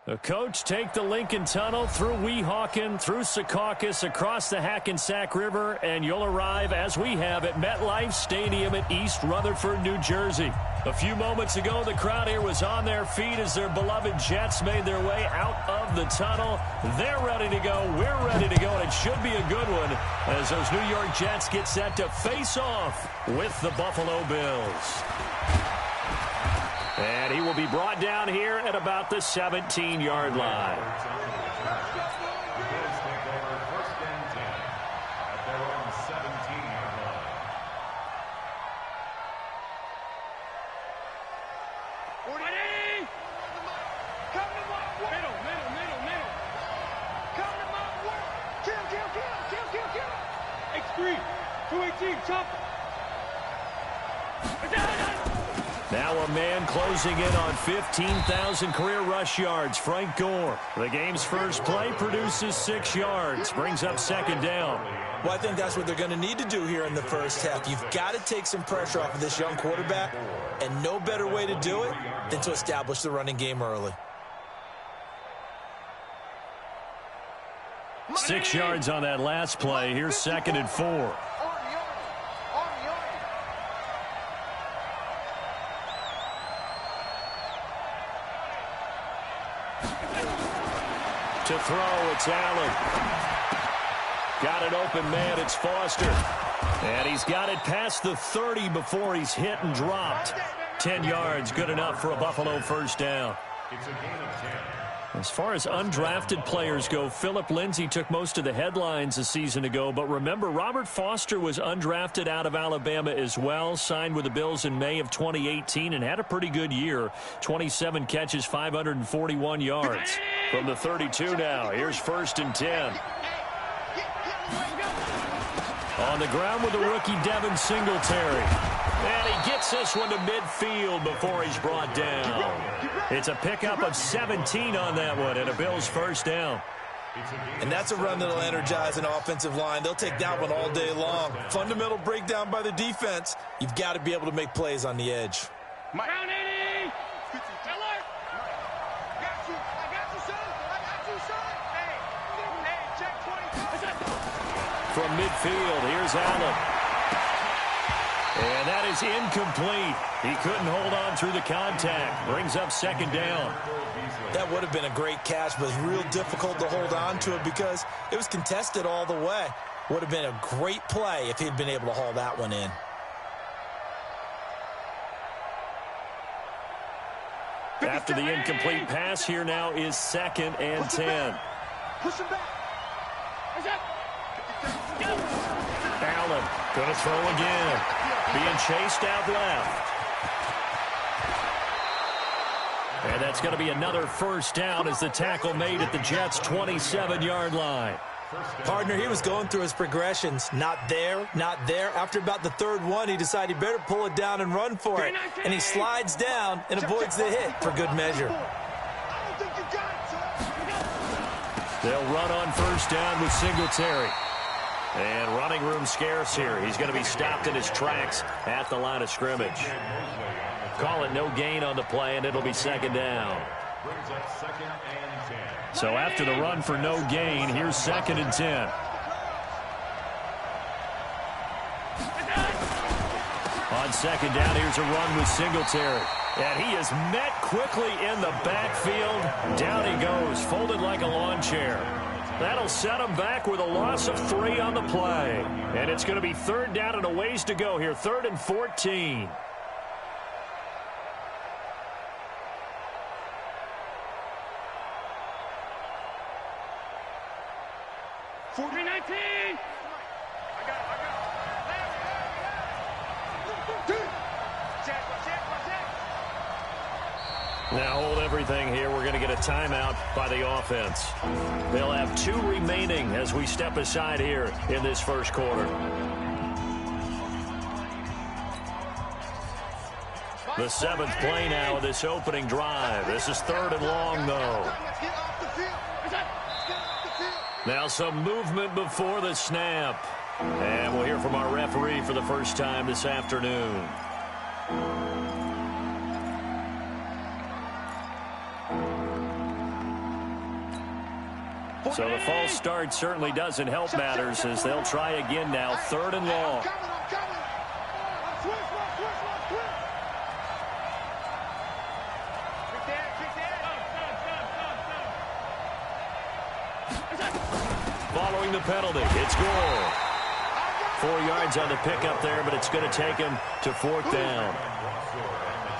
The coach take the Lincoln Tunnel through Weehawken, through Secaucus, across the Hackensack River, and you'll arrive, as we have, at MetLife Stadium at East Rutherford, New Jersey. A few moments ago, the crowd here was on their feet as their beloved Jets made their way out of the tunnel. They're ready to go. We're ready to go, and it should be a good one as those New York Jets get set to face off with the Buffalo Bills. And he will be brought down here at about the 17-yard line. Now a man closing in on 15,000 career rush yards, Frank Gore. The game's first play produces 6 yards, brings up second down. Well, I think that's what they're going to need to do here in the first half. You've got to take some pressure off of this young quarterback, and no better way to do it than to establish the running game early. 6 yards on that last play. Here's 2nd and 4. To throw, it's Allen. Got an open man, it's Foster. And he's got it past the 30 before he's hit and dropped. 10 yards, good enough for a Buffalo first down. It's a gain of 10. As far as undrafted players go, Philip Lindsay took most of the headlines a season ago. But remember, Robert Foster was undrafted out of Alabama as well, signed with the Bills in May of 2018 and had a pretty good year. 27 catches, 541 yards. From the 32 now, here's 1st and 10. On the ground with the rookie Devin Singletary. And he gets this one to midfield before he's brought down. It's a pickup of 17 on that one and a Bills first down. And that's a run that'll energize an offensive line. They'll take that one all day long. Fundamental breakdown by the defense. You've got to be able to make plays on the edge. Round 80. Alert. Got you. I got you, son. I got you, son. Hey, check 20. From midfield, here's Allen. And that is incomplete. He couldn't hold on through the contact. Brings up second down. That would have been a great catch, but it's real difficult to hold on to it because it was contested all the way. Would have been a great play if he'd been able to haul that one in. After the incomplete pass, here now is 2nd and 10. Push him back. Allen going to throw again. Being chased out left. And that's going to be another first down as the tackle made at the Jets' 27-yard line. Partner, he was going through his progressions. Not there, not there. After about the 3rd one, he decided he better pull it down and run for it. And he slides down and avoids the hit for good measure. They'll run on first down with Singletary. And running room scarce here. He's going to be stopped in his tracks at the line of scrimmage. Call it no gain on the play, and it'll be second down. So after the run for no gain, here's 2nd and 10. On second down, here's a run with Singletary. And he is met quickly in the backfield. Down he goes, folded like a lawn chair. That'll set him back with a loss of 3 on the play. And it's going to be 3rd down and a ways to go here. 3rd and 14. Now hold everything here. We're going to get a timeout by the offense. They'll have 2 remaining as we step aside here in this first quarter. The 7th play now of this opening drive. This is 3rd and long, though. Now some movement before the snap. And we'll hear from our referee for the first time this afternoon. So the false start certainly doesn't help matters as they'll try again now, 3rd and long. Following the penalty, it's goal. 4 yards on the pickup there, but it's going to take him to 4th down.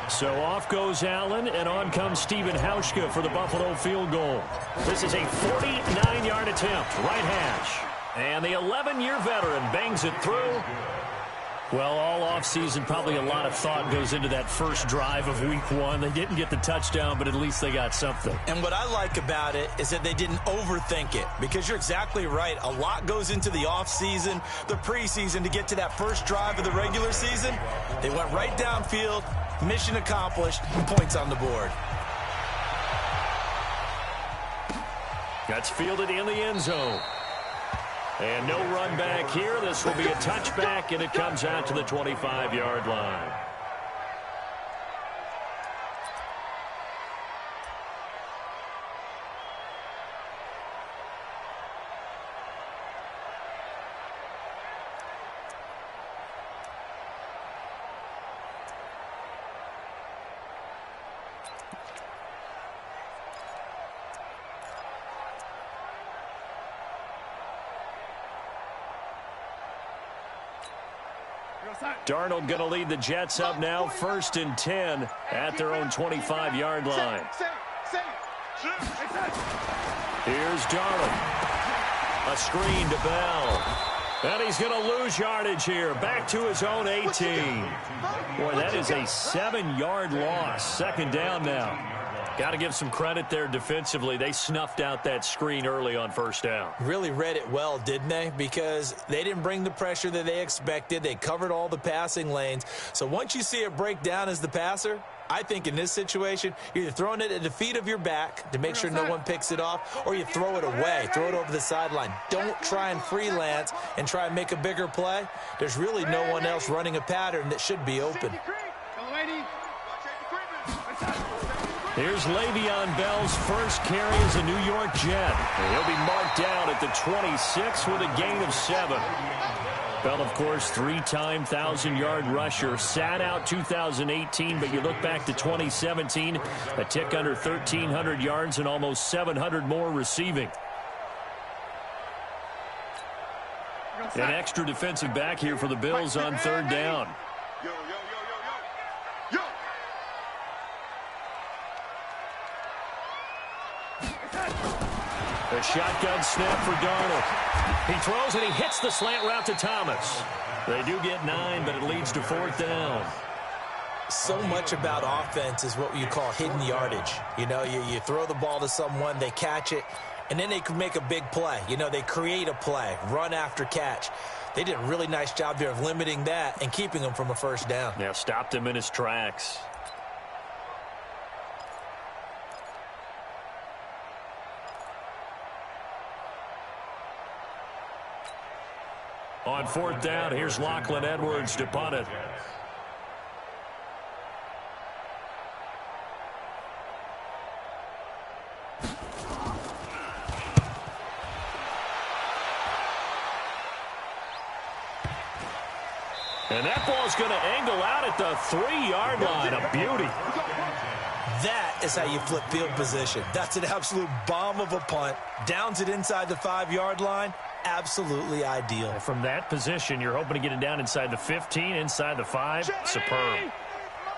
So off goes Allen, and on comes Stephen Hauschka for the Buffalo field goal. This is a 49-yard attempt, right hash. And the 11-year veteran bangs it through. Well, all offseason, probably a lot of thought goes into that first drive of week 1. They didn't get the touchdown, but at least they got something. And what I like about it is that they didn't overthink it, because you're exactly right. A lot goes into the offseason, the preseason, to get to that first drive of the regular season. They went right downfield, mission accomplished, points on the board. That's fielded in the end zone. And no run back here. This will be a touchback, and it comes out to the 25-yard line. Darnold going to lead the Jets up now, 1st and 10 at their own 25-yard line. Here's Darnold. A screen to Bell. And he's going to lose yardage here. Back to his own 18. Boy, that is a 7-yard loss. 2nd down now. Got to give some credit there defensively. They snuffed out that screen early on 1st down. Really read it well, didn't they? Because they didn't bring the pressure that they expected. They covered all the passing lanes. So once you see it break down as the passer, I think in this situation, you're either throwing it at the feet of your back to make sure no one picks it off, or you throw it away, throw it over the sideline. Don't try and freelance and try and make a bigger play. There's really no one else running a pattern that should be open. Here's Le'Veon Bell's first carry as a New York Jet. He'll be marked down at the 26 with a gain of 7. Bell, of course, 3-time 1,000-yard rusher. Sat out 2018, but you look back to 2017, a tick under 1,300 yards and almost 700 more receiving. An extra defensive back here for the Bills on 3rd down. A shotgun snap for Darnold. He throws and he hits the slant route to Thomas. They do get 9, but it leads to 4th down. So much about offense is what you call hidden yardage. You know, you throw the ball to someone, they catch it, and then they can make a big play. You know, they create a play, run after catch. They did a really nice job there of limiting that and keeping him from a 1st down. Yeah, stopped him in his tracks. On 4th down, here's Lachlan Edwards to punt it. And that ball's going to angle out at the 3-yard line. A beauty. That is how you flip field position. That's an absolute bomb of a punt. Downs it inside the 5-yard line. Absolutely ideal. From that position, you're hoping to get it down inside the 15, inside the 5. Superb.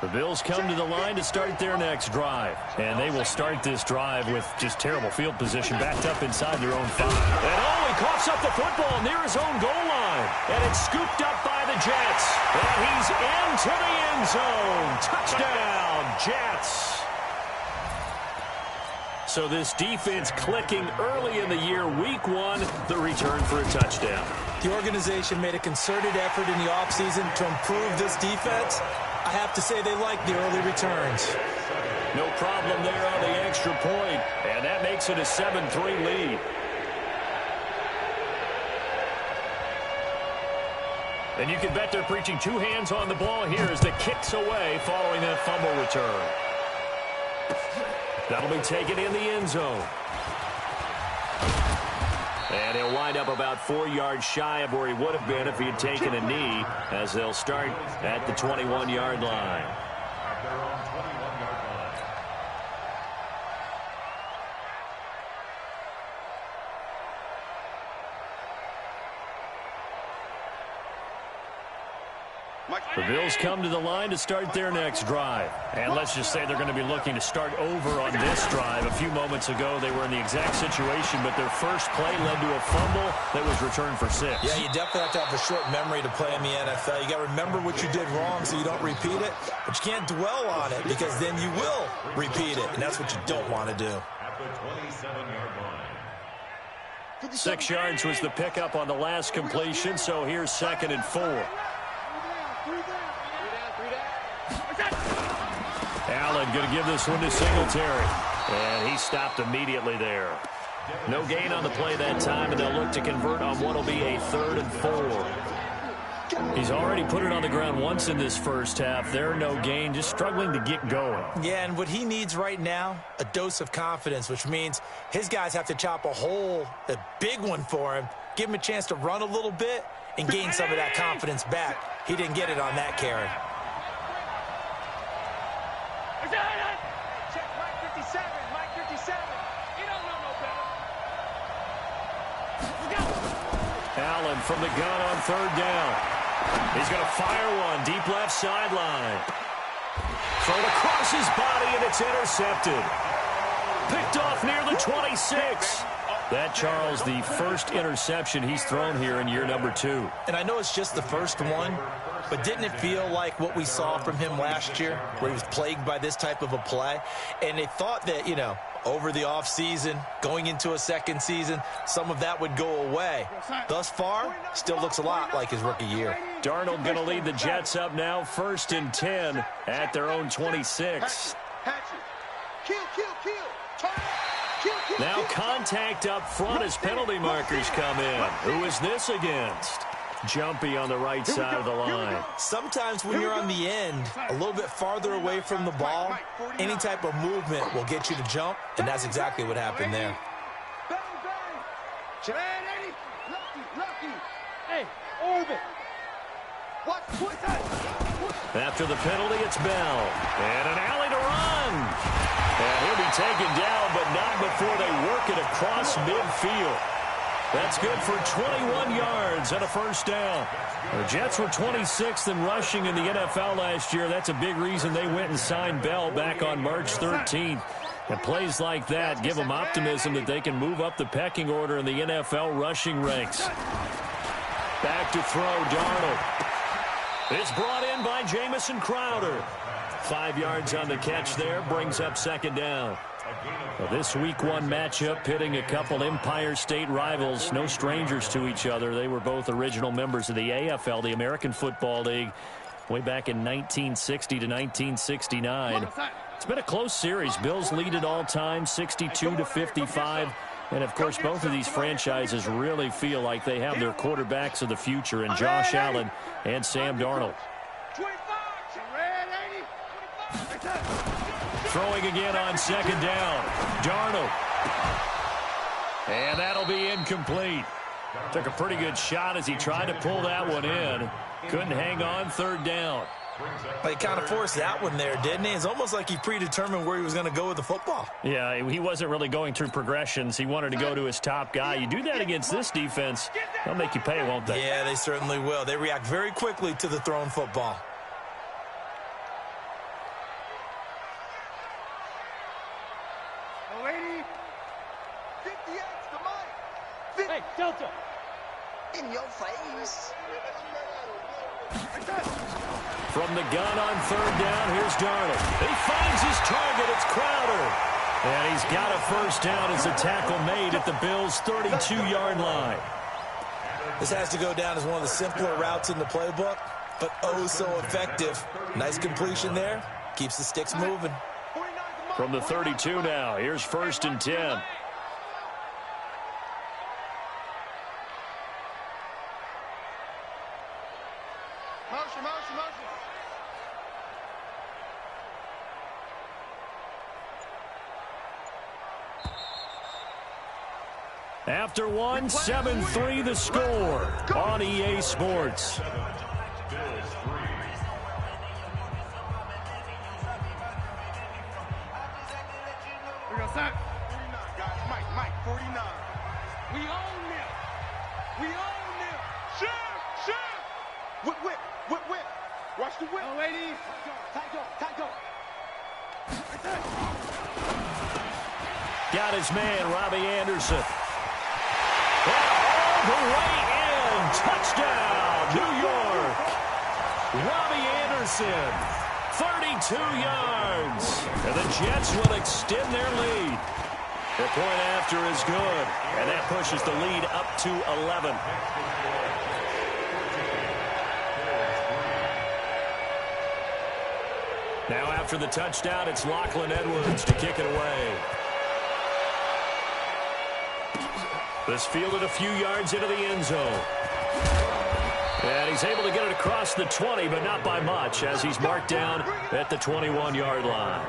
The Bills come to the line to start their next drive. And they will start this drive with just terrible field position backed up inside their own 5. And he coughs up the football near his own goal line. And it's scooped up by the Jets. And he's into the end zone. Touchdown, Jets. So this defense clicking early in the year, week 1, the return for a touchdown. The organization made a concerted effort in the offseason to improve this defense. I have to say they like the early returns. No problem there on the extra point, and that makes it a 7-3 lead. And you can bet they're preaching 2 hands on the ball here as the kick's away following that fumble return. That'll be taken in the end zone. And he'll wind up about 4 yards shy of where he would have been if he had taken a knee, as they'll start at the 21-yard line. The Bills come to the line to start their next drive. And let's just say they're going to be looking to start over on this drive. A few moments ago, they were in the exact situation, but their first play led to a fumble that was returned for 6. Yeah, you definitely have to have a short memory to play in the NFL. You got to remember what you did wrong so you don't repeat it, but you can't dwell on it because then you will repeat it, and that's what you don't want to do. At the 27-yard line. 6 yards was the pickup on the last completion, so here's 2nd and 4. Allen going to give this one to Singletary. And he stopped immediately there. No gain on the play that time, and they'll look to convert on what will be a 3rd and 4. He's already put it on the ground once in this first half. There, no gain, just struggling to get going. Yeah, and what he needs right now, a dose of confidence, which means his guys have to chop a big one for him, give him a chance to run a little bit, and gain some of that confidence back. He didn't get it on that carry. Check Mike 57. Mike 57. You don't know no better. Allen from the gun on 3rd down. He's going to fire one deep left sideline. Thrown across his body, and it's intercepted. Picked off near the 26. That, Charles, the first interception he's thrown here in year number 2. And I know it's just the first one, but didn't it feel like what we saw from him last year, where he was plagued by this type of a play? And they thought that, over the offseason, going into a second season, some of that would go away. Thus far, still looks a lot like his rookie year. Darnold going to lead the Jets up now, 1st and 10 at their own 26. Now contact up front as penalty markers come in. Who is this against? Jumpy on the right side of the line. Sometimes when you're on the end, a little bit farther away from the ball, any type of movement will get you to jump, and that's exactly what happened there. Hey, Orbit. After the penalty, it's Bell. And an alley to run. And he'll be taken down, but not before they work it across midfield. That's good for 21 yards and a 1st down. The Jets were 26th in rushing in the NFL last year. That's a big reason they went and signed Bell back on March 13th. And plays like that give them optimism that they can move up the pecking order in the NFL rushing ranks. Back to throw, Darnold. It's brought in by Jamison Crowder. 5 yards on the catch there, brings up 2nd down. Well, this week 1 matchup pitting a couple Empire State rivals, no strangers to each other. They were both original members of the AFL, the American Football League, way back in 1960 to 1969. It's been a close series. Bills lead it all time, 62-55. And, of course, both of these franchises really feel like they have their quarterbacks of the future in Josh Allen and Sam Darnold. Throwing again on 2nd down. Darnold. And that'll be incomplete. Took a pretty good shot as he tried to pull that one in. Couldn't hang on, 3rd down. He kind of forced that one there, didn't he? It's almost like he predetermined where he was going to go with the football. Yeah, he wasn't really going through progressions. He wanted to go to his top guy. You do that against this defense, they'll make you pay, won't they? Yeah, they certainly will. They react very quickly to the thrown football. Hey, Delta. In your face. From the gun on 3rd down, here's Darnold. He finds his target. It's Crowder. And he's got a 1st down as a tackle made at the Bills' 32-yard line. This has to go down as one of the simpler routes in the playbook, but oh so effective. Nice completion there. Keeps the sticks moving. From the 32 now, here's 1st and 10. Motion. After one, 7-3 the score on EA Sports. We got set. 49, guys. Mike, 49. We own them. We own them. Shit. Whip. Watch the whip. Oh, ladies. Tight go. Got his man, Robbie Anderson. All the way in. Touchdown, New York. Robbie Anderson, 32 yards. And the Jets will extend their lead. The point after is good, and that pushes the lead up to 11. Now after the touchdown, it's Lachlan Edwards to kick it away. This fielded a few yards into the end zone. And he's able to get it across the 20, but not by much, as he's marked down at the 21-yard line.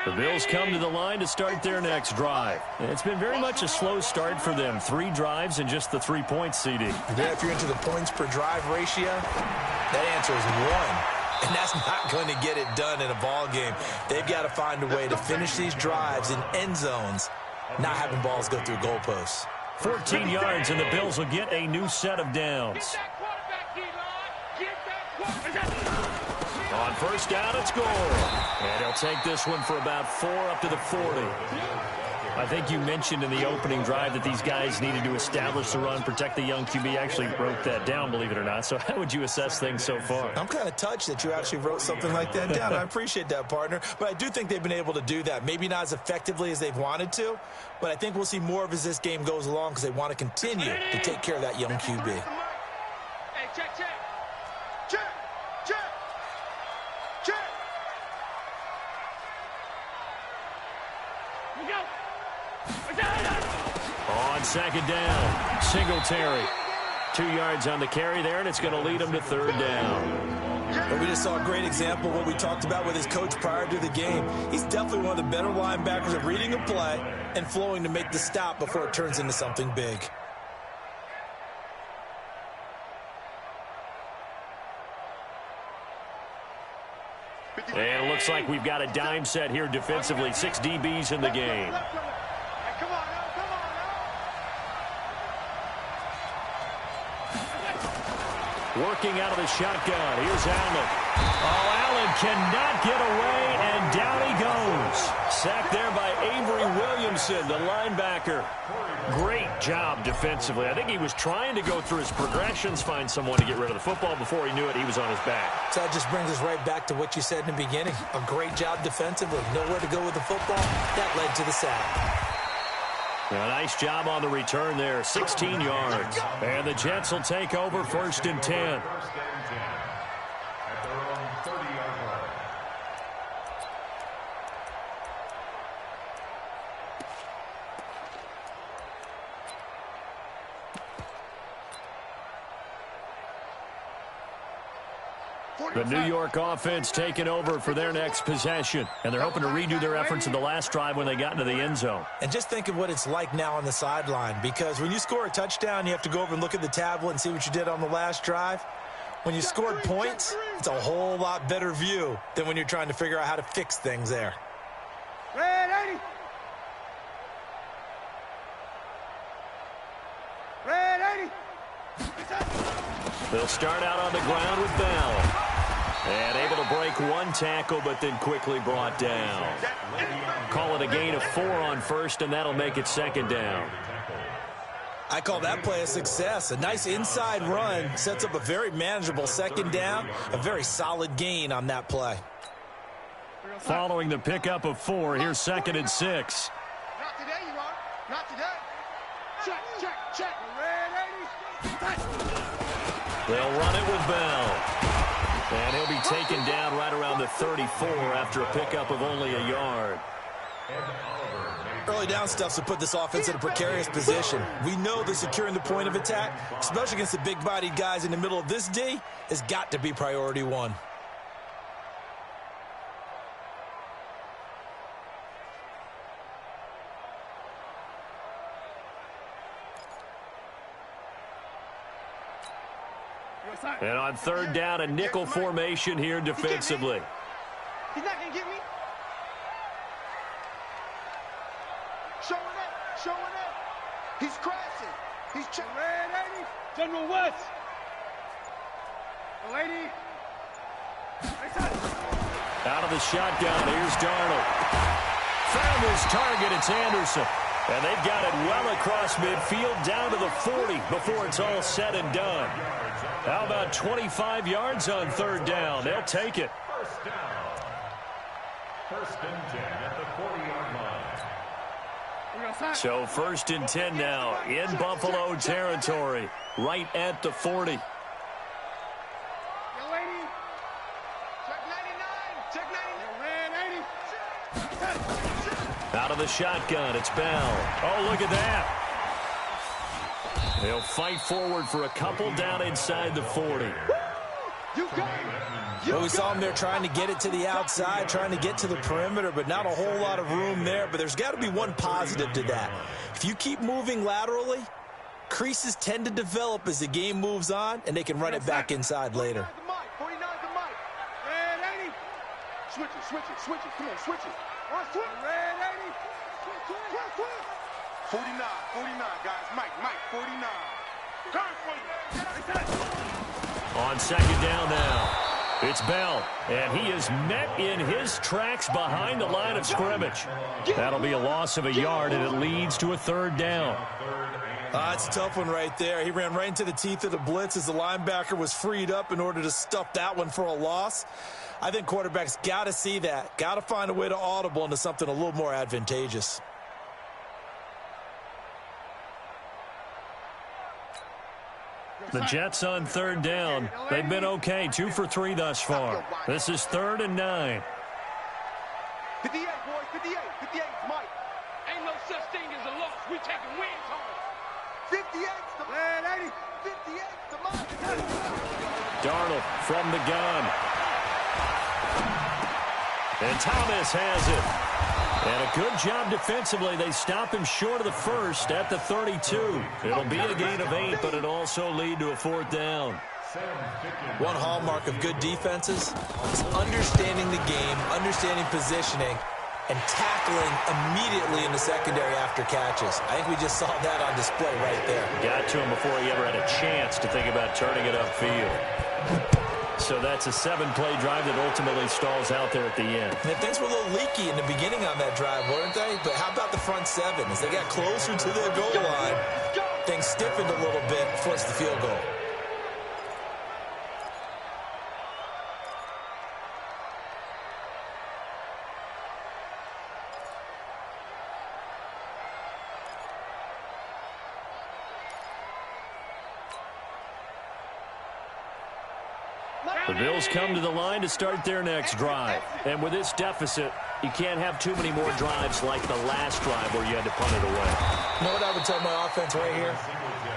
The Bills come to the line to start their next drive. It's been very much a slow start for them. 3 drives and just the 3 points, CD. Yeah, if you're into the points per drive ratio, that answer is 1. And that's not going to get it done in a ball game. They've got to find a way to finish these drives in end zones, not having balls go through goalposts. 14 yards, and the Bills will get a new set of downs. Get that quarterback, Elon. Get that quarterback. On first down, it's goal. And he'll take this one for about 4 up to the 40. I think you mentioned in the opening drive that these guys needed to establish the run, protect the young QB. Actually wrote that down, believe it or not. So how would you assess things so far? I'm kind of touched that you actually wrote something like that down. I appreciate that, partner. But I do think they've been able to do that. Maybe not as effectively as they've wanted to, but I think we'll see more of as this game goes along because they want to continue to take care of that young QB. Hey, check. We go. On second down, Singletary. 2 yards on the carry there, and it's going to lead him to third down. But we just saw a great example of what we talked about with his coach prior to the game. He's definitely one of the better linebackers at reading a play and flowing to make the stop before it turns into something big. And it looks like we've got a dime set here defensively. 6 DBs in the game. Working out of the shotgun. Here's Allen. Oh, Allen cannot get away, and down he goes. Sacked there by Avery Williamson, the linebacker. Great job defensively. I think he was trying to go through his progressions, find someone to get rid of the football. Before he knew it, he was on his back. So that just brings us right back to what you said in the beginning. A great job defensively. Nowhere to go with the football. That led to the sack. A nice job on the return there, 16 yards. And the Jets will take over 1st and 10. The New York offense taking over for their next possession. And they're hoping to redo their efforts in the last drive when they got into the end zone. And just think of what it's like now on the sideline, because when you score a touchdown, you have to go over and look at the tablet and see what you did on the last drive. When you scored points, it's a whole lot better view than when you're trying to figure out how to fix things there. Red 80. Red 80. They'll start out on the ground with Bell. And able to break one tackle, but then quickly brought down. Call it a gain of 4 on first, and that'll make it 2nd down. I call that play a success. A nice inside run sets up a very manageable 2nd down. A very solid gain on that play. Following the pickup of 4, here's 2nd and 6. Not today, you are. Not today. Check. Red 80. They'll run it with Bell. And he'll be taken down right around the 34 after a pickup of only a yard. Early down stuffs will put this offense in a precarious position. We know that securing the point of attack, especially against the big-bodied guys in the middle of this D, has got to be priority 1. And on third down, a nickel formation here defensively. He's not going to get me. Showing up. He's crashing. He's checking. Red 80. General West. The lady. Out of the shotgun, here's Darnold. Found his target, it's Anderson. And they've got it well across midfield, down to the 40 before it's all said and done. How about 25 yards on third down? They'll take it. First down. First and 10 at the 40-yard line. So first and 10 now in Buffalo territory, right at the 40. Out of the shotgun, it's Bell. Oh, look at that. They'll fight forward for a couple down inside the 40. Well, we saw him there trying to get it to the outside, trying to get to the perimeter, but not a whole lot of room there. But there's got to be one positive to that. If you keep moving laterally, creases tend to develop as the game moves on, and they can run it back inside later. 49 the mic. Red 80. Switch it. Come on, switch it. Red 80. 49, guys. Mike, 49. Turn for you. On second down now, it's Bell, and he is met in his tracks behind the line of scrimmage. That'll be a loss of a yard, and it leads to a third down. It's a tough one right there. He ran right into the teeth of the blitz as the linebacker was freed up in order to stuff that one for a loss. I think quarterbacks got to see that, got to find a way to audible into something a little more advantageous. The Jets on third down. They've been okay, 2 for 3 thus far. This is 3rd and 9. 58, boys, 58, Mike. Ain't no such thing as a loss. We taking wins home. 58's the man, 80. 58's the Mike. Darnold from the gun. And Thomas has it. And a good job defensively. They stop him short of the first at the 32. It'll be a gain of 8, but it'll also lead to a 4th down. One hallmark of good defenses is understanding the game, understanding positioning, and tackling immediately in the secondary after catches. I think we just saw that on display right there. Got to him before he ever had a chance to think about turning it upfield. So that's a 7-play drive that ultimately stalls out there at the end. And things were a little leaky in the beginning on that drive, weren't they? But how about the front 7? As they got closer to their goal line, things stiffened a little bit, forced the field goal. The Bills come to the line to start their next drive. And with this deficit, you can't have too many more drives like the last drive where you had to punt it away. You know what I would tell my offense right here?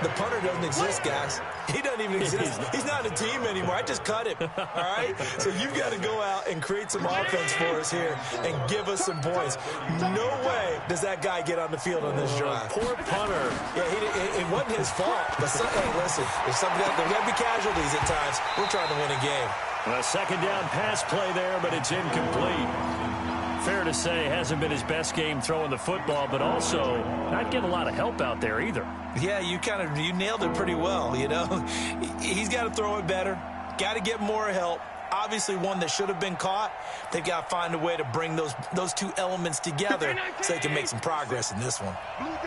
The punter doesn't exist, guys. He doesn't even exist. He's not a team anymore. I just cut him, all right? So you've got to go out and create some offense for us here and give us some points. No way does that guy get on the field on this drive. Poor punter. Yeah, it wasn't his fault. But hey, listen, there's got to be casualties at times. We're trying to win a game. A second down pass play there, but it's incomplete. Fair to say, hasn't been his best game throwing the football, but also not getting a lot of help out there either. Yeah, you nailed it pretty well, you know. He's got to throw it better, got to get more help. Obviously one that should have been caught. They've got to find a way to bring those two elements together so they can make some progress in this one.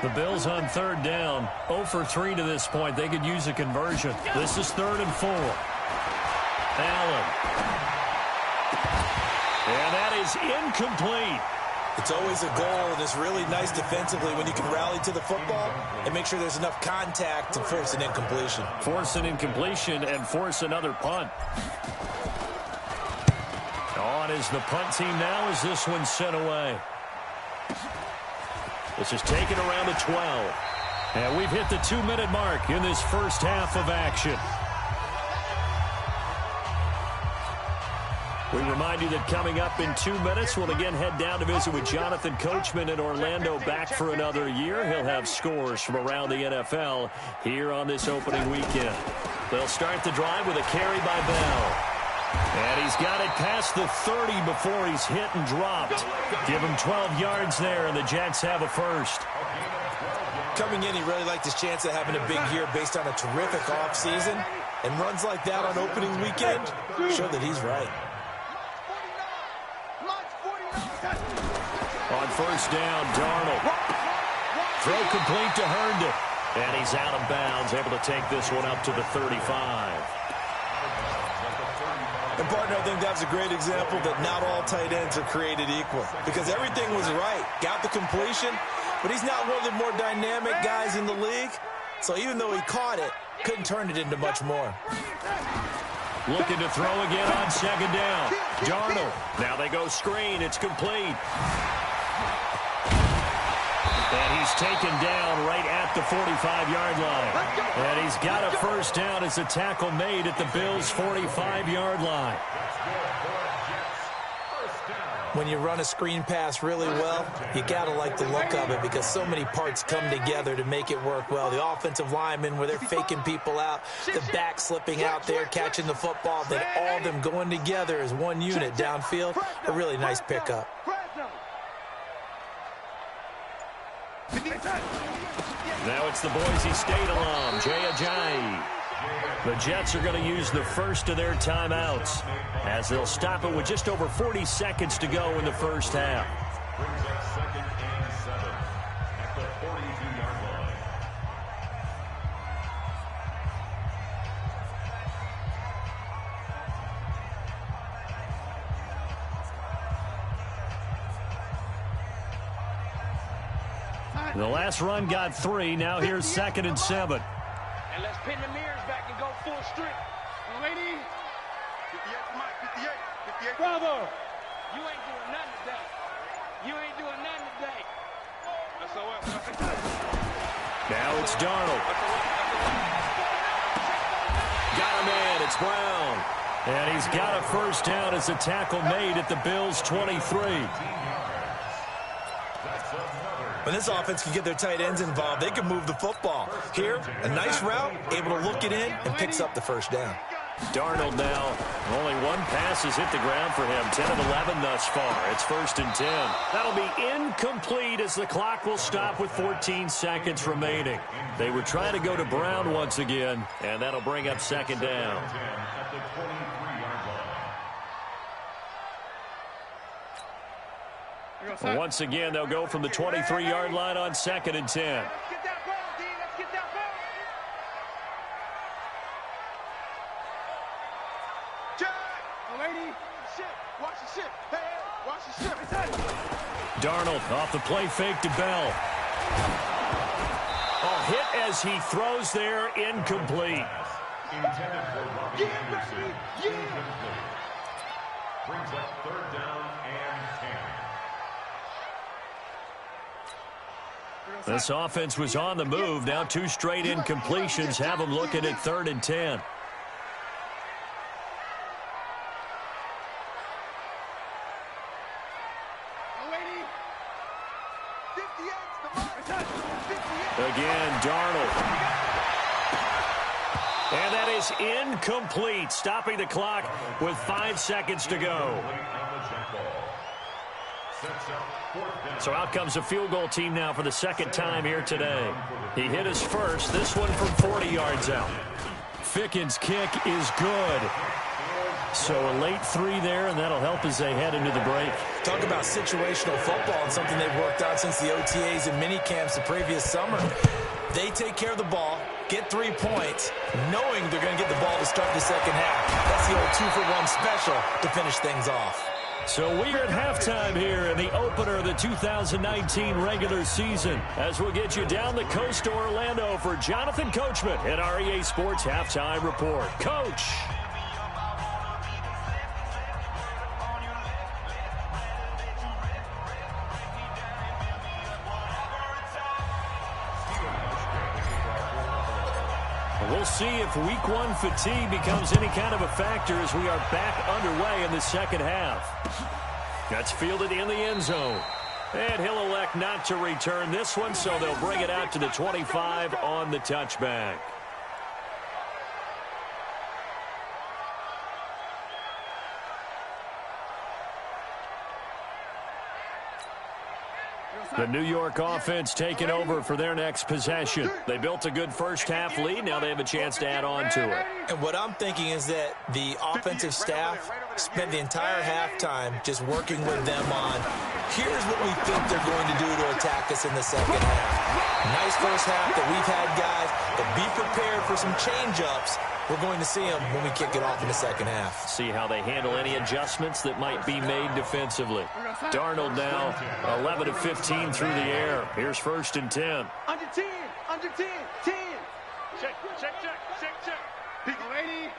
The Bills on third down, 0 for 3 to this point. They could use a conversion. This is 3rd and 4. Allen. And that is incomplete. It's always a goal, and it's really nice defensively when you can rally to the football and make sure there's enough contact to force an incompletion. Force an incompletion and force another punt. On is the punt team now as this one's sent away. This is taken around the 12. And we've hit the 2-minute mark in this first half of action. We remind you that coming up in 2 minutes, we'll again head down to visit with Jonathan Coachman in Orlando, back for another year. He'll have scores from around the NFL here on this opening weekend. They'll start the drive with a carry by Bell. And he's got it past the 30 before he's hit and dropped. Give him 12 yards there, and the Jets have a first. Coming in, he really liked his chance of having a big year based on a terrific offseason. And runs like that on opening weekend show that he's right. On first down, Darnold. Throw complete to Herndon. And he's out of bounds, able to take this one up to the 35. And, partner, I think that's a great example that not all tight ends are created equal. Because everything was right. Got the completion, but he's not one of the more dynamic guys in the league. So even though he caught it, couldn't turn it into much more. Looking to throw again on second down. Darnold. Now they go screen. It's complete. And he's taken down right at the 45-yard line. And he's got a first down as a tackle made at the Bills' 45-yard line. When you run a screen pass really well, you got to like the look of it because so many parts come together to make it work well. The offensive linemen, where they're faking people out, the back slipping out there, catching the football, then all of them going together as one unit downfield. A really nice pickup. Now it's the Boise State alum, Jay Ajayi. The Jets are going to use the first of their timeouts as they'll stop it with just over 40 seconds to go in the first half. Brings up 2nd and 7 at the 42-yard line. The last run got 3. Now here's 2nd and 7. And let's pin the mirrors back and go full strength. Lady. 58, Mike, 58. Brother. You ain't doing nothing today. You ain't doing nothing today. Now it's Darnold. Got him in. It's Brown. And he's got a first down as a tackle made at the Bills' 23. When this offense can get their tight ends involved, they can move the football. Here, a nice route, able to look it in, and picks up the first down. Darnold now, only one pass has hit the ground for him. 10 of 11 thus far. It's 1st and 10. That'll be incomplete as the clock will stop with 14 seconds remaining. They were trying to go to Brown once again, and that'll bring up 2nd down. At the 23-yard line. Once again, they'll go from the 23-yard line on 2nd and 10. Let's get that ball, D. Let's get that ball. Jack! Lady. Shit. Watch the shit. Hey, watch the shit. Darnold off the play fake to Bell. Oh, hit as he throws there, incomplete. Intended for Robbie Anderson. Incomplete. Brings up 3rd down and 10. This offense was on the move. Now 2 straight incompletions have them looking at 3rd and 10. Again, Darnold. And that is incomplete, stopping the clock with 5 seconds to go. So out comes a field goal team now for the 2nd time here today. He hit his first, this one from 40 yards out. Ficken's kick is good. So a late 3 there, and that'll help as they head into the break. Talk about situational football and something they've worked out since the OTAs and mini camps the previous summer. They take care of the ball, get 3 points, knowing they're going to get the ball to start the second half. That's the old 2-for-1 special to finish things off. So we're at halftime here in the opener of the 2019 regular season, as we'll get you down the coast to Orlando for Jonathan Coachman at our EA Sports Halftime Report. Coach. We'll see if week 1 fatigue becomes any kind of a factor as we are back underway in the second half. That's fielded in the end zone. And he'll elect not to return this one, so they'll bring it out to the 25 on the touchback. The New York offense taking over for their next possession. They built a good first-half lead. Now they have a chance to add on to it. And what I'm thinking is that the offensive staff spent the entire halftime just working with them on, here's what we think they're going to do to attack us in the second half. Nice first half that we've had, guys, but be prepared for some change-ups. We're going to see them when we kick it off in the second half. See how they handle any adjustments that might be made defensively. Darnold now 11 of 15 through the air. Here's 1st and 10. Under 10, under 10, 10. Check, check, check, check, check. Pick 80.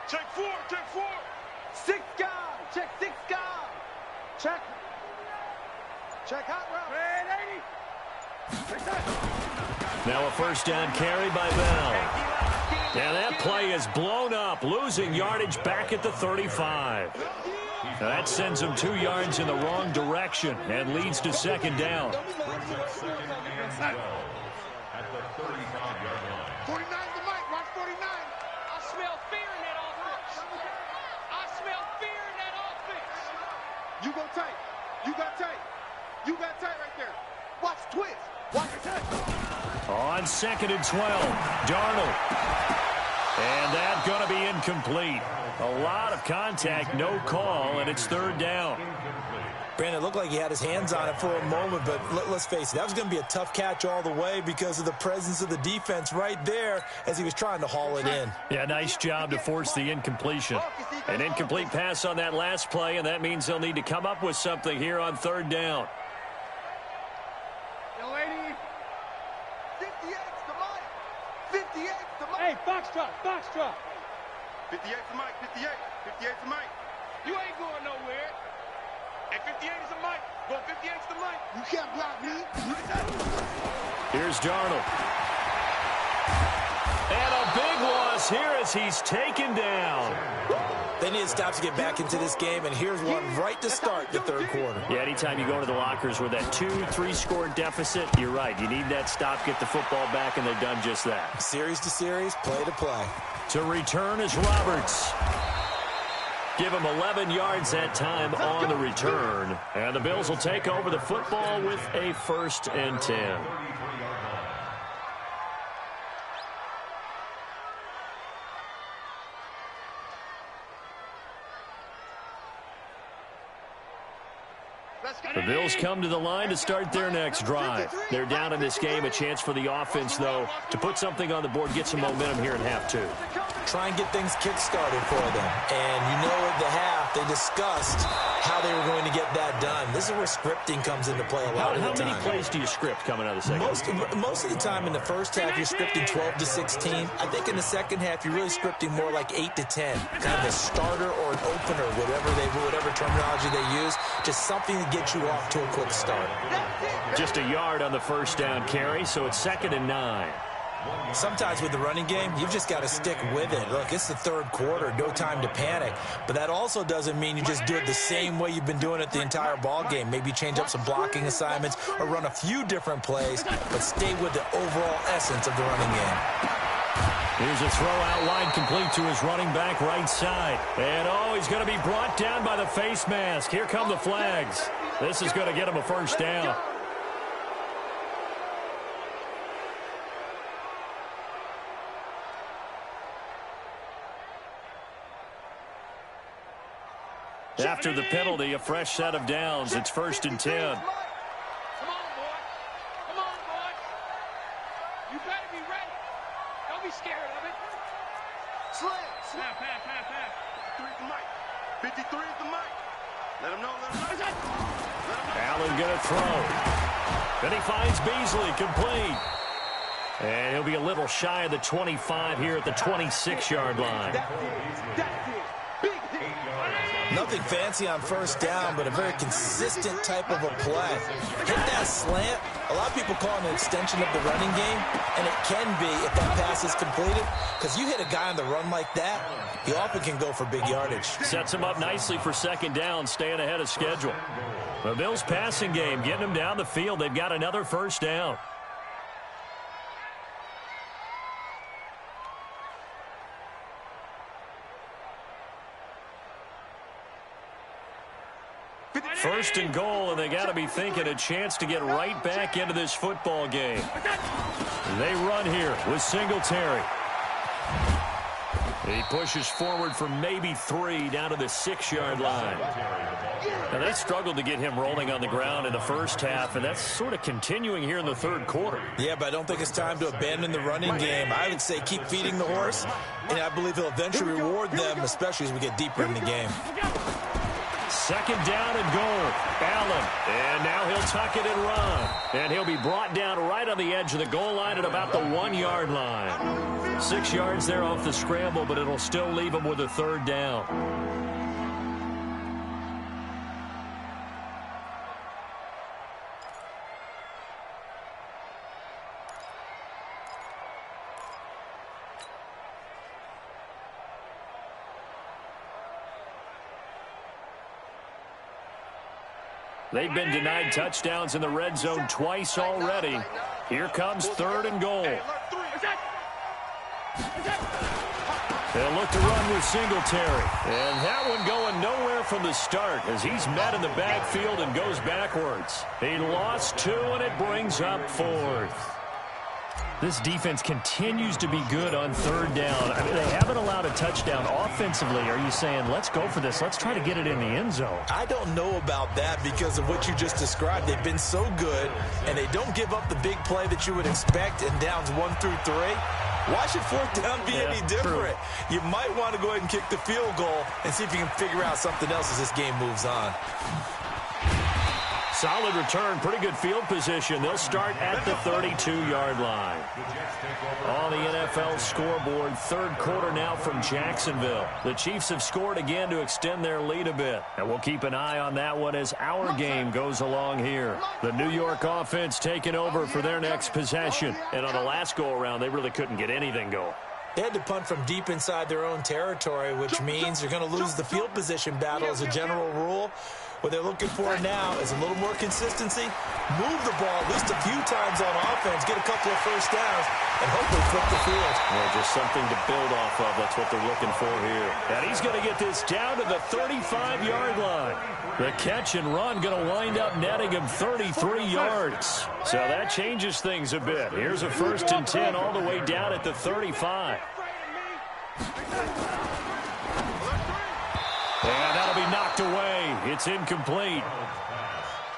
Check 4, check 4. 6 guys, check 6 guys. Check. Check hot route. Red 80. Check that. Now a first down carry by Bell. And that play is blown up, losing yardage back at the 35. Now that sends him 2 yards in the wrong direction and leads to second down. At the 35-yard line. 49 the mic, watch 49. I smell fear in that offense. I smell fear in that offense. You go tight. You got tight. You got tight right there. Watch twist. Watch the tight. On 2nd and 12, Darnold. And that's going to be incomplete. A lot of contact, no call, and it's 3rd down. Brandon, it looked like he had his hands on it for a moment, but let's face it, that was going to be a tough catch all the way because of the presence of the defense right there as he was trying to haul it in. Yeah, nice job to force the incompletion. An incomplete pass on that last play, and that means they'll need to come up with something here on 3rd down. Yo, 80. 58's the mic. 58's the mic. Hey, Foxtrot, Foxtrot. 58's the mic, 58. 58's the mic. You ain't going nowhere. And 58 is the mic. Well, 58's the mic. You can't block me. Here's Darnold. And a big loss here as he's taken down. They need to stop to get back into this game, and here's one right to start the 3rd quarter. Yeah, anytime you go to the lockers with that 2-3 score deficit, you're right. You need that stop, get the football back, and they've done just that. Series to series, play to play. To return is Roberts. Give him 11 yards that time on the return. And the Bills will take over the football with a 1st and 10. The Bills come to the line to start their next drive. They're down in this game. A chance for the offense, though, to put something on the board, get some momentum here in half 2. Try and get things kick-started for them. And you know at the half, they discussed how they were going to get that done. This is where scripting comes into play a lot of the time. How many plays do you script coming out of the second? Most of the time in the first half, you're scripting 12 to 16. I think in the second half, you're really scripting more like 8 to 10. Kind of a starter or an opener, whatever terminology they use. Just something to get you off to a quick start. Just a yard on the first down carry, so it's 2nd and 9. Sometimes with the running game, you've just got to stick with it. Look, it's the 3rd quarter, no time to panic. But that also doesn't mean you just do it the same way you've been doing it the entire ball game. Maybe change up some blocking assignments or run a few different plays, but stay with the overall essence of the running game. Here's a throw out line complete to his running back right side. And, he's going to be brought down by the face mask. Here come the flags. This is going to get him a 1st down. After the penalty, a fresh set of downs. It's 1st and 10. Come on, boy. Come on, boy. You better be ready. Don't be scared of it. Slam. Pass. 53 is the mic. 53 is the mic. Let him know. Allen going to throw. Then he finds Beasley complete. And he'll be a little shy of the 25 here at the 26-yard line. Nothing fancy on first down, but a very consistent type of a play. Hit that slant. A lot of people call it an extension of the running game, and it can be if that pass is completed, because you hit a guy on the run like that, he often can go for big yardage. Sets him up nicely for 2nd down, staying ahead of schedule. The Bills' passing game, getting them down the field. They've got another 1st down. First and goal, and they got to be thinking a chance to get right back into this football game. They run here with Singletary. He pushes forward for maybe 3 down to the 6-yard line. Now, they struggled to get him rolling on the ground in the first half, and that's sort of continuing here in the third quarter. Yeah, but I don't think it's time to abandon the running game. I would say keep feeding the horse, and I believe he'll eventually reward them, especially as we get deeper in the game. Second down and goal. Allen. And now he'll tuck it and run. And he'll be brought down right on the edge of the goal line at about the 1-yard line. 6 yards there off the scramble, but it'll still leave him with a third down. They've been denied touchdowns in the red zone twice already. Here comes third and goal. They'll look to run with Singletary. And that one going nowhere from the start as he's met in the backfield and goes backwards. He lost 2, and it brings up 4th. This defense continues to be good on third down. I mean, they haven't allowed a touchdown offensively. Are you saying, let's go for this, let's try to get it in the end zone? I don't know about that because of what you just described. They've been so good, and they don't give up the big play that you would expect in downs 1 through 3. Why should fourth down be any different? True. You might want to go ahead and kick the field goal and see if you can figure out something else as this game moves on. Solid return, pretty good field position. They'll start at the 32-yard line. On the NFL scoreboard, third quarter now from Jacksonville. The Chiefs have scored again to extend their lead a bit. And we'll keep an eye on that one as our game goes along here. The New York offense taking over for their next possession. And on the last go-around, they really couldn't get anything going. They had to punt from deep inside their own territory, which means you're going to lose the field position battle as a general rule. What they're looking for now is a little more consistency, move the ball at least a few times on offense, get a couple of first downs, and hopefully flip the field. Well, just something to build off of. That's what they're looking for here. And he's going to get this down to the 35-yard line. The catch and run going to wind up netting him 33 yards. So that changes things a bit. Here's a 1st and 10 all the way down at the 35. And that'll be knocked away. It's incomplete.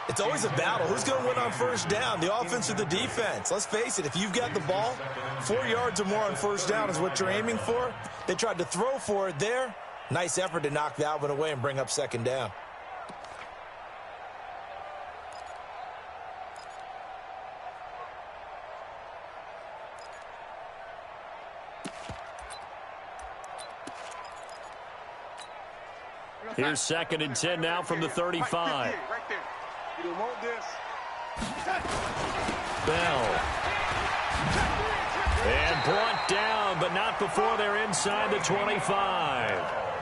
It's always a battle. Who's going to win on first down, the offense or the defense? Let's face it, if you've got the ball, 4 yards or more on first down is what you're aiming for. They tried to throw for it there. Nice effort to knock that one away and bring up second down. Here's 2nd and 10 now from the 35. Right there. You don't want this. Bell. And brought down, but not before they're inside the 25.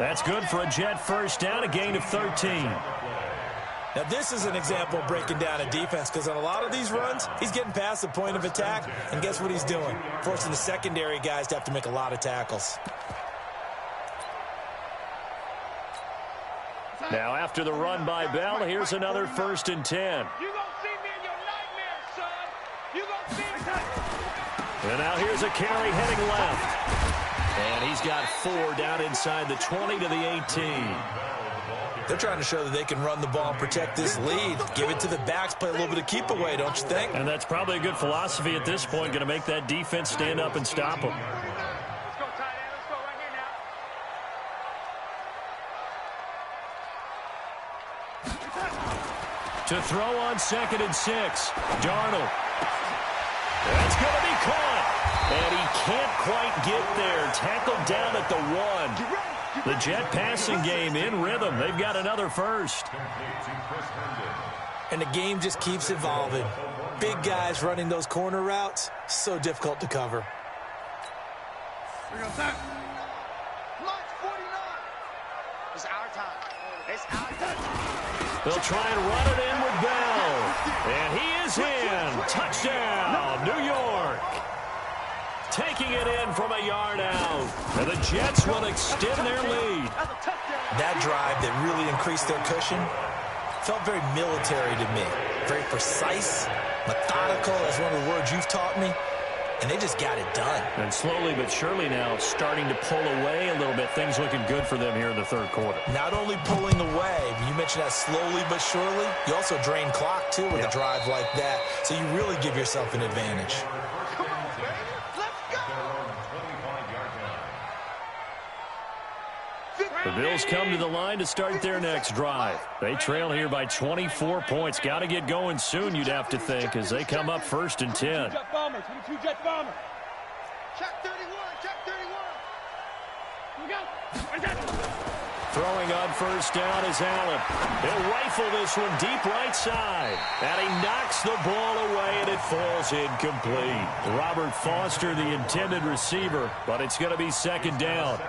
That's good for a Jet first down, a gain of 13. Now, this is an example of breaking down a defense because on a lot of these runs, he's getting past the point of attack, and guess what he's doing? Forcing the secondary guys to have to make a lot of tackles. Now, after the run by Bell, here's another 1st and 10. You gonna see me in your nightmares, son. You gonna see me. And now here's a carry heading left. And he's got 4 down inside the 20 to the 18. They're trying to show that they can run the ball and protect this lead. Give it to the backs, play a little bit of keep away, don't you think? And that's probably a good philosophy at this point, going to make that defense stand up and stop them. Let's go, tight end. Let's go right here now. To throw on 2nd and 6. Darnold. That's going to be caught. And he can't quite get there. Tackled down at the 1. The Jet passing game in rhythm. They've got another first. And the game just keeps evolving. Big guys running those corner routes, so difficult to cover. We're going to start. March 49. It's our time. It's our time. They'll try and run it in with Bell. And he is in. Touchdown, New York. Taking it in from a yard out. And the Jets will extend their lead. That drive that really increased their cushion, Felt very military to me. Very precise, methodical. That's one of the words you've taught me. And they just got it done. And slowly but surely now starting to pull away a little bit. Things looking good for them here in the third quarter. Not only pulling away, you mentioned that slowly but surely, you also drain clock, too, with a drive like that. So you really give yourself an advantage. Come on, baby. Let's go. The Bills come to the line to start their next drive. They trail here by 24 points. Got to get going soon, you'd have to think, as they come up 1st and 10. Jet bomber, 22 jet bomber. Check 31. Check 31. Here we go. Throwing on first down is Allen. He'll rifle this one deep right side. And he knocks the ball away, and it falls incomplete. Robert Foster, the intended receiver, but it's going to be 2nd down.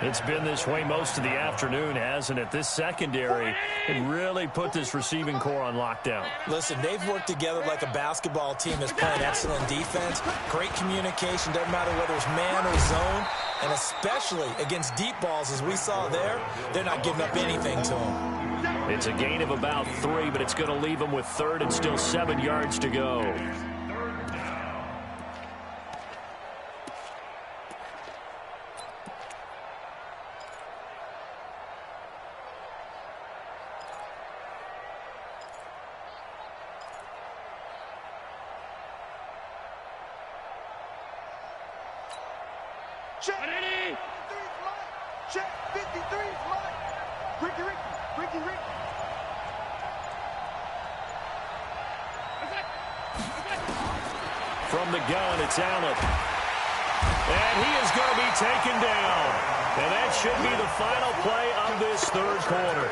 It's been this way most of the afternoon, hasn't it? This secondary can really put this receiving core on lockdown. Listen, they've worked together like a basketball team that's playing excellent defense. Great communication, doesn't matter whether it's man or zone. And especially against deep balls, as we saw there, they're not giving up anything to them. It's a gain of about 3, but it's going to leave them with 3rd and still 7 yards to go. Check. 53's Mike. Check. 53's Mike. Ricky. From the gun, it's Allen. And he is going to be taken down. And that should be the final play of this 3rd quarter.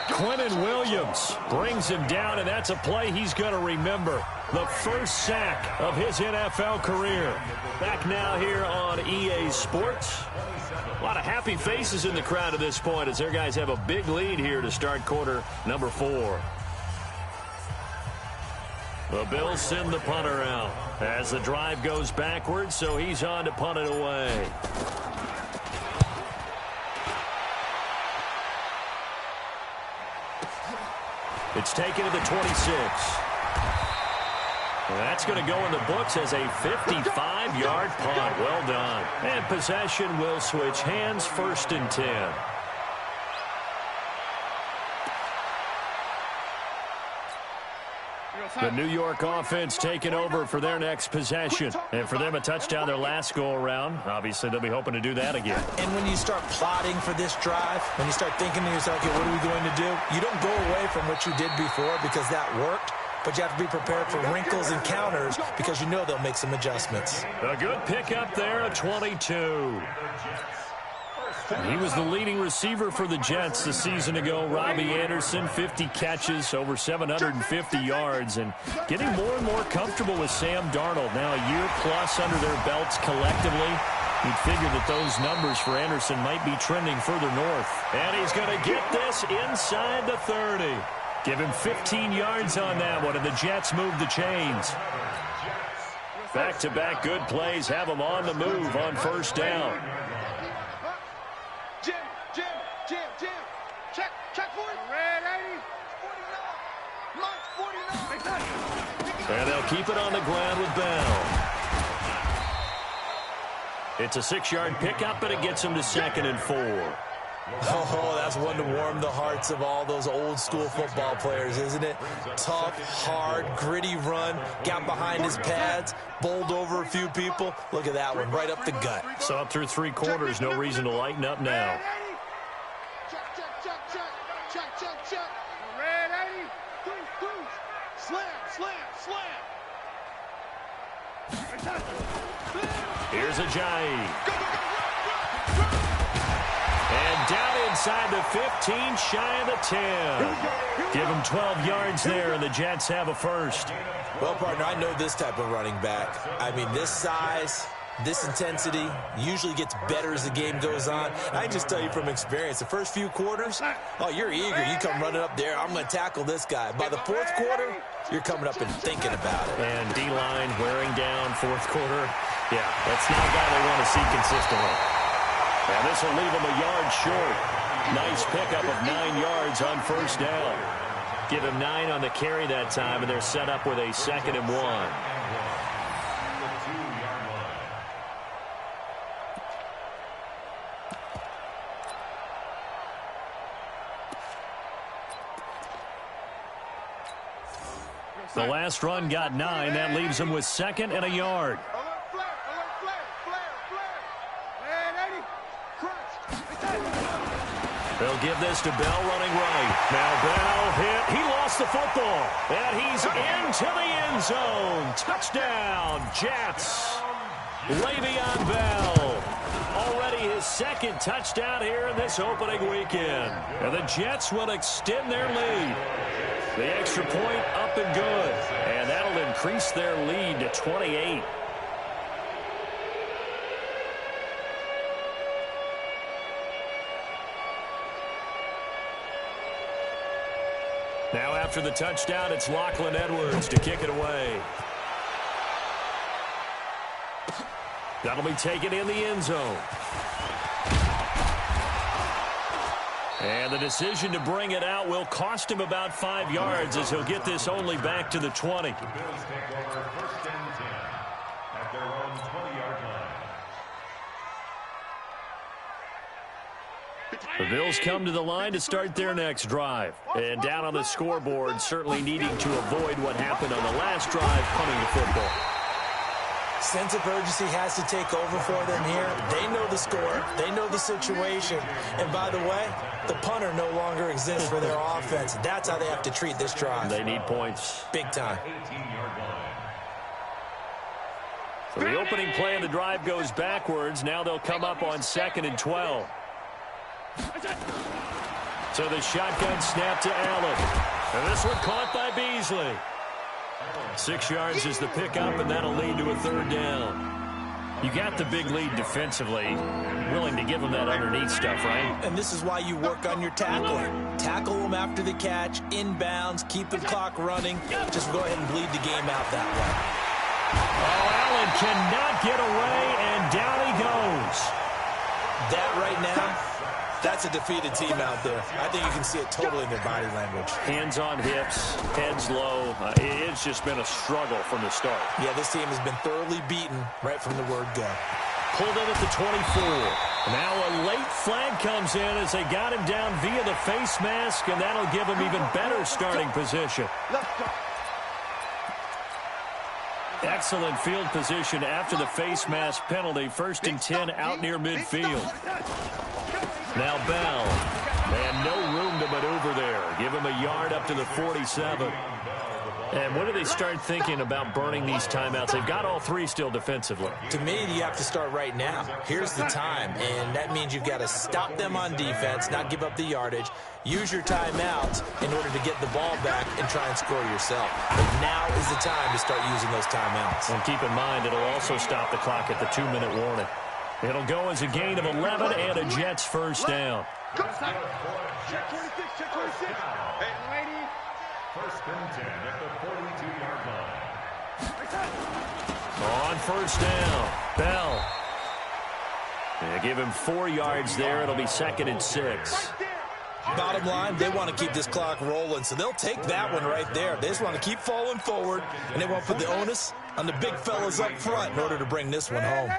Quentin Williams brings him down, and that's a play he's going to remember. The first sack of his NFL career. Back now here on EA Sports. A lot of happy faces in the crowd at this point as their guys have a big lead here to start quarter number 4. The Bills send the punter out as the drive goes backwards, so he's on to punt it away. It's taken to the 26. That's going to go in the books as a 55-yard punt. Well done. And possession will switch hands, 1st and 10. The New York offense taking over for their next possession. And for them, a touchdown their last go-around. Obviously, they'll be hoping to do that again. And when you start plotting for this drive, when you start thinking to yourself, okay, what are we going to do? You don't go away from what you did before because that worked. But you have to be prepared for wrinkles and counters because you know they'll make some adjustments. A good pickup there at 22. He was the leading receiver for the Jets a season ago. Robbie Anderson, 50 catches, over 750 yards, and getting more and more comfortable with Sam Darnold. Now a year plus under their belts collectively. You'd figure that those numbers for Anderson might be trending further north. And he's going to get this inside the 30. Give him 15 yards on that one, and the Jets move the chains. Back-to-back good plays have them on the move on 1st down. Jim. Check for it. Red 80. 49. Mike 49. And they'll keep it on the ground with Bell. It's a 6-yard pickup, but it gets him to 2nd and 4. Oh, that's one to warm the hearts of all those old-school football players, isn't it? Tough, hard, gritty run, got behind his pads, bowled over a few people. Look at that one, right up the gut. So up through 3 quarters, no reason to lighten up now. Check. Red 80. Three. Slam. Here's Ajayi. And down inside the 15, shy of the 10. Give him 12 yards there, and the Jets have a first. Well, partner, I know this type of running back. I mean, this size, this intensity usually gets better as the game goes on. I just tell you from experience, the first few quarters, oh, you're eager. You come running up there, I'm going to tackle this guy. By the 4th quarter, you're coming up and thinking about it. And D-line wearing down 4th quarter. Yeah, that's not a guy they want to see consistently. And this will leave him a yard short. Nice pickup of 9 yards on 1st down. Give him 9 on the carry that time, and they're set up with a 2nd and 1. The last run got 9. That leaves him with 2nd and a yard. They'll give this to Bell running right. Now Bell hit. He lost the football. And he's into the end zone. Touchdown, Jets. Le'Veon Bell. Already his 2nd touchdown here in this opening weekend. And the Jets will extend their lead. The extra point up and good. And that'll increase their lead to 28. Now after the touchdown, it's Lachlan Edwards to kick it away. That'll be taken in the end zone. And the decision to bring it out will cost him about 5 yards as he'll get this only back to the 20. The Bills take over 1st and 10 at their own 20-yard line. The Bills come to the line to start their next drive. And down on the scoreboard, certainly needing to avoid what happened on the last drive, punting the football. Sense of urgency has to take over for them here. They know the score. They know the situation. And by the way, the punter no longer exists for their offense. That's how they have to treat this drive. They need points. Big time. 18-yard line. So the opening play of the drive goes backwards. Now they'll come up on 2nd and 12. So the shotgun snap to Allen. And this one caught by Beasley. 6 yards is the pickup, and that'll lead to a 3rd down. You got the big lead defensively. Willing to give them that underneath stuff, right? And this is why you work on your tackling. Tackle them after the catch, inbounds, keep the clock running. Just go ahead and bleed the game out that way. Oh, Allen cannot get away, and down he goes. That right now, that's a defeated team out there. I think you can see it totally in their body language. Hands on hips, heads low. It's just been a struggle from the start. Yeah, this team has been thoroughly beaten right from the word go. Pulled in at the 24. Now a late flag comes in as they got him down via the face mask, and that'll give him even better starting position. Excellent field position after the face mask penalty. 1st and 10 out near midfield. Now Bell. And no room to maneuver there. Give him a yard up to the 47. And when do they start thinking about burning these timeouts? They've got all 3 still defensively. To me, you have to start right now. Here's the time, and that means you've got to stop them on defense, not give up the yardage, use your timeouts in order to get the ball back and try and score yourself. But now is the time to start using those timeouts. And keep in mind, it'll also stop the clock at the 2-minute warning. It'll go as a gain of 11 and a Jets 1st down. Check 26, check 26. Hey, lady. 1st and 10 at the 42-yard line. On 1st down, Bell. They give him 4 yards there. It'll be 2nd and 6. Bottom line, they want to keep this clock rolling, so they'll take that one right there. They just want to keep falling forward, and they want to put the onus on the big fellas up front in order to bring this one home.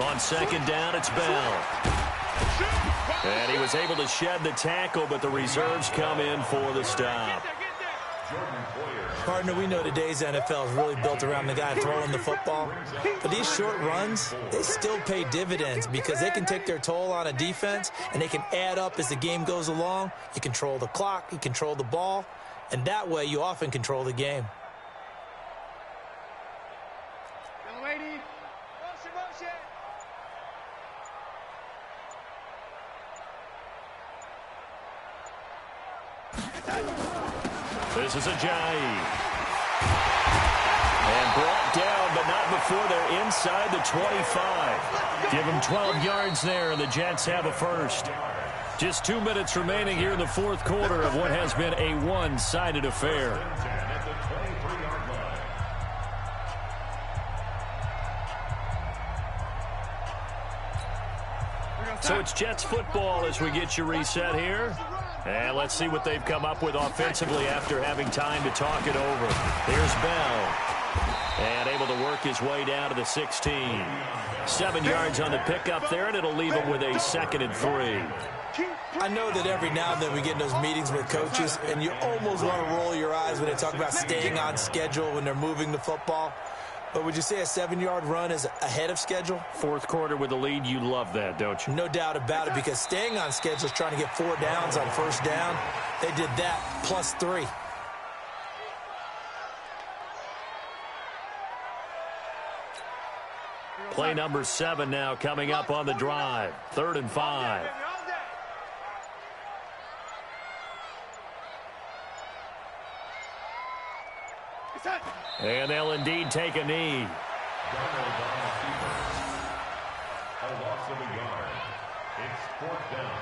On 2nd down, it's Bell. And he was able to shed the tackle, but the reserves come in for the stop. Partner, we know today's NFL is really built around the guy throwing the football. But these short runs, they still pay dividends because they can take their toll on a defense, and they can add up as the game goes along. You control the clock, you control the ball, and that way you often control the game. This is Ajayi. And brought down, but not before they're inside the 25. Give them 12 yards there, and the Jets have a 1st. Just 2 minutes remaining here in the 4th quarter of what has been a one-sided affair. So it's Jets football as we get you reset here. And let's see what they've come up with offensively after having time to talk it over. Here's Bell. And able to work his way down to the 16. 7 yards on the pickup there, and it'll leave him with a 2nd and 3. I know that every now and then we get in those meetings with coaches, and you almost want to roll your eyes when they talk about staying on schedule when they're moving the football. But would you say a 7-yard run is ahead of schedule? Fourth quarter with the lead, you love that, don't you? No doubt about it, because staying on schedule is trying to get 4 downs on first down. They did that plus 3. Play number 7 now coming up on the drive. 3rd and 5. And they'll indeed take a knee. A loss of a yard. It's 4th down.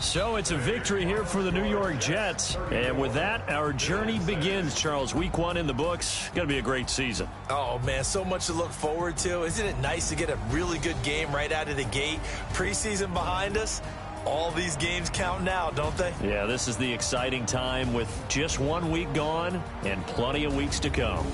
So it's a victory here for the New York Jets. And with that, our journey begins, Charles. Week 1 in the books. Going to be a great season. Oh, man, so much to look forward to. Isn't it nice to get a really good game right out of the gate? Preseason behind us. All these games count now, don't they? Yeah, this is the exciting time with just 1 week gone and plenty of weeks to come.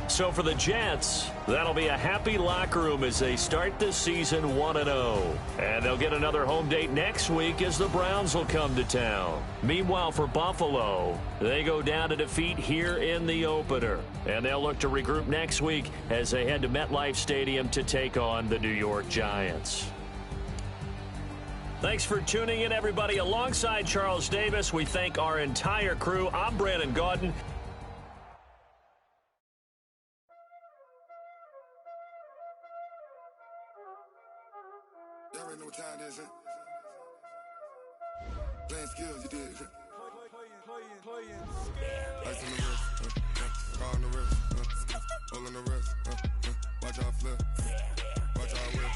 So for the Jets, that'll be a happy locker room as they start this season 1-0. And they'll get another home date next week as the Browns will come to town. Meanwhile, for Buffalo, they go down to defeat here in the opener. And they'll look to regroup next week as they head to MetLife Stadium to take on the New York Giants. Thanks for tuning in, everybody. Alongside Charles Davis, we thank our entire crew. I'm Brandon Gaudin. Y'all already know what time it is, playing skills, you did, playing ice on the wrist, car on the wrist, all on the wrist, watch out flip, watch out whip,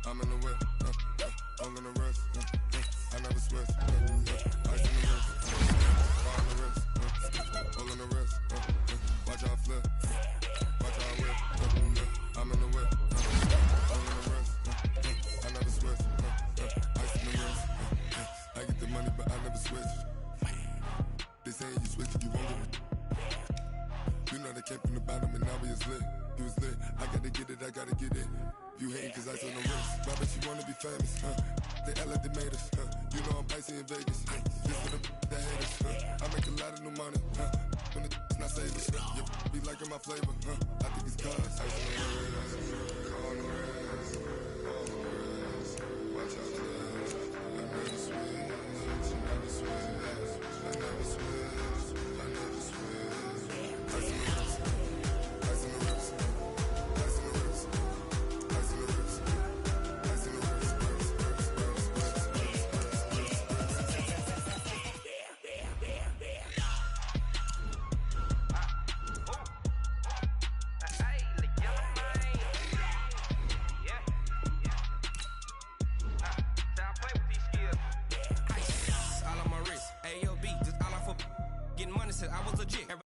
I'm in the whip, all on the wrist, I never switch, ice on the wrist, car on the wrist, all on the wrist, watch out flip, watch out whip, I'm in the whip, all on the wrist, I never switch, ice in the wrist, I get the money but I never switch. They saying you switch it, you won't get it. You know they came from the bottom and now we is lit. You was lit, I gotta get it, I gotta get it. You hating cause ice on the wrist, why bet you wanna be famous, They act like they made us, You know I'm icy in Vegas, This for the haters, I make a lot of new money, When it's not savers, You be liking my flavor, I think it's cause ice on the wrist, car on the wrist, all on the wrist, watch out for this, I never switch, I never switch, I never switch, I never switch, ice on the wrist, ice on the wrist, ice on the wrist, ice on the wrist, ice on the wrist, all on my wrist, AOB, just all off of getting money since I was a jit.